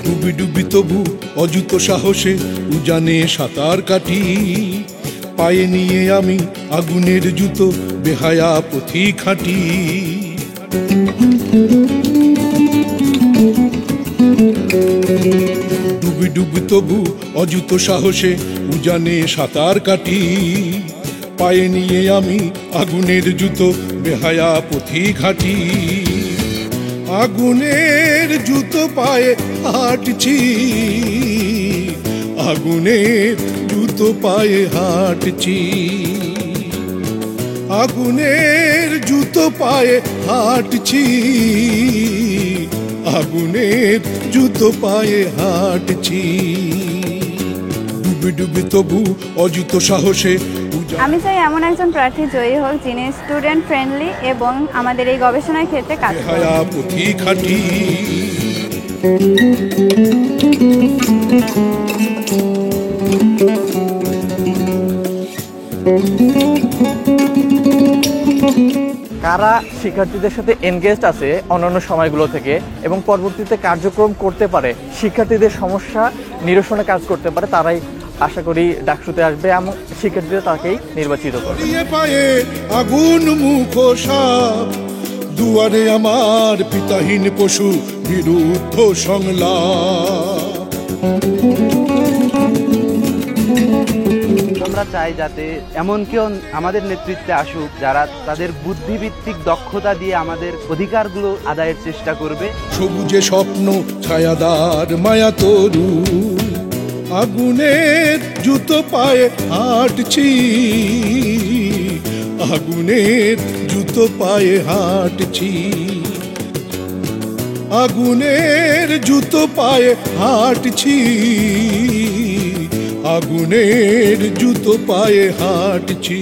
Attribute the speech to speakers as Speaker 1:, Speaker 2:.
Speaker 1: ডুবি ডুবি তবু অযুত সাহসে উজানে সাঁতার কাটি, পায়ে নিয়ে আমি আগুনের জুতো বেহায়া পথিক হাঁটি। ডুবি ডুবি তবু অযুত সাহসে উজানে সাঁতার কাটি, পায়ে নিয়ে আমি আগুনের জুতো বেহায়া পথিক হাঁটি। আগুনের জুতো পায়ে হাঁটছি, আগুনের জুতো পায়ে হাঁটছি, আগুনের জুতো পায়ে হাঁটছি, আগুনের জুতো পায়ে হাঁটছি। ডুবি ডুবি তবু অযুত সাহসে।
Speaker 2: আমি চাই এমন একজন প্রার্থী জয়ী হোক যিনি স্টুডেন্ট ফ্রেন্ডলি এবং আমাদের এই গবেষণার ক্ষেত্রে কাজ করে।
Speaker 3: কারা শিক্ষার্থীদের সাথে এনগেজড আছে অন্যান্য সময়গুলো থেকে এবং পরবর্তীতে কার্যক্রম করতে পারে, শিক্ষার্থীদের সমস্যা নিরসনে কাজ করতে পারে, তারাই আশা করি ডাকসুতে আসবে এবং শিক্ষার্থীরা তাকেই নির্বাচিত করবে।
Speaker 1: আগুন মুখ সাপ দুয়ারে আমার পিতাহীন পশু বিরুদ্ধ সংলাপ।
Speaker 4: আমরা চাই যাতে এমন কেউ আমাদের নেতৃত্বে আসুক যারা তাদের বুদ্ধিভিত্তিক দক্ষতা দিয়ে আমাদের অধিকারগুলো আদায়ের চেষ্টা করবে।
Speaker 1: সবুজে স্বপ্ন ছায়াদার মায়া তরু, আগুনের জুতো পায়ে হাঁটছি, আগুনের জুতো পায়ে হাঁটছি, আগুনের জুতো পায়ে হাঁটছি, আগুনের জুতো পায়ে হাঁটছি।